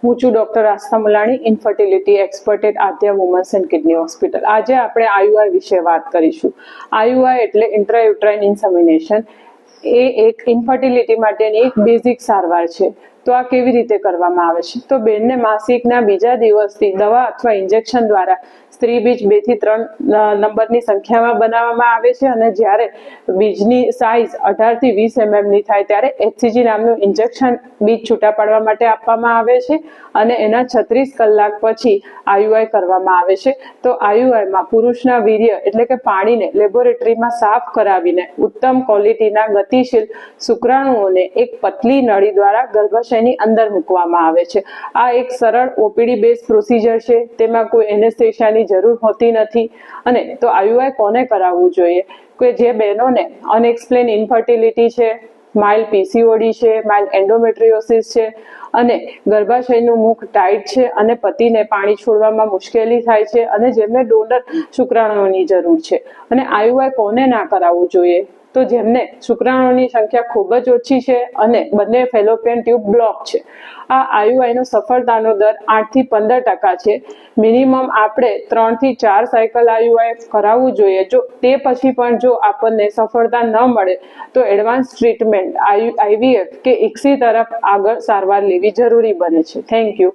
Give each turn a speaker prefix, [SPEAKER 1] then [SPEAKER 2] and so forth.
[SPEAKER 1] હું છું doctor Aastha Mulani, infertility expert at Aadya women's and kidney hospital. આજે આપણે આયુઆઈ વિશે વાત કરીશું. આયુઆઈ એટલે ઇન્ટ્રાયુટ્રાઇન ઇન્સેમિનેશન. એ એક ઇન્ફર્ટિલિટી માટેની એક બેઝિક સારવાર છે. તો આ કેવી રીતે કરવામાં આવે છે? તો બેનને માસિકના બીજા દિવસથી દવા અથવા ઇન્જેક્શન દ્વારા સ્ત્રી બીજ 2 થી 3 નંબરની સંખ્યામાં બનાવવામાં આવે છે અને જ્યારે બીજની સાઇઝ 18 થી 20 mm ની થાય ત્યારે HCG નામનું ઇન્જેક્શન બીજ છૂટા પાડવા માટે આપવામાં આવે છે અને એના 36 કલાક પછી આયુઆઈ કરવામાં આવે છે. તો આયુઆઈમાં પુરુષના વીર્ય એટલે કે પાણીને લેબોરેટરીમાં સાફ કરાવીને ઉત્તમ ક્વોલિટીના ગતિશીલ શુક્રાણુઓને એક પતલી નળી દ્વારા ગર્ભાશયની અંદર મૂકવામાં આવે છે. આ એક સરળ ઓપીડી બેઝ પ્રોસિજર છે. તેમાં કોઈ એનેસ્થેશિયાની જરૂર હોતી નથી. અને તો આયુઆઈ કોને કરાવવું જોઈએ? કે જે બહેનોને અનએક્સપ્લેન ઇન્ફર્ટિલિટી છે, માઇલ્ડ પીસીઓડી છે, માઇલ્ડ એન્ડોમેટ્રિયોસિસ છે અને ગર્ભાશયનું મુખ ટાઈટ છે અને પતિને પાણી છોડવામાં મુશ્કેલી થાય છે અને જેમને ડોનર શુક્રાણુઓની જરૂર છે. અને આયુઆઈ કોને ના કરાવવું જોઈએ? તો જેમને શુક્રાણુઓની સંખ્યા ખૂબ જ ઓછી છે અને બંને ફેલોપિયન ટ્યુબ બ્લોક છે. આ આયુઆઈનો સફળતાનો દર 8 થી 15% છે. મિનિમમ આપણે 3 થી 4 સાયકલ આયુઆઈ કરાવવું જોઈએ. જો તે પછી પણ જો આપણને સફળતા ન મળે તો એડવાન્સ ટ્રીટમેન્ટ આઈવીએફ કે ICSI તરફ આગળ સારવાર લેવી જરૂરી બને છે. Thank you.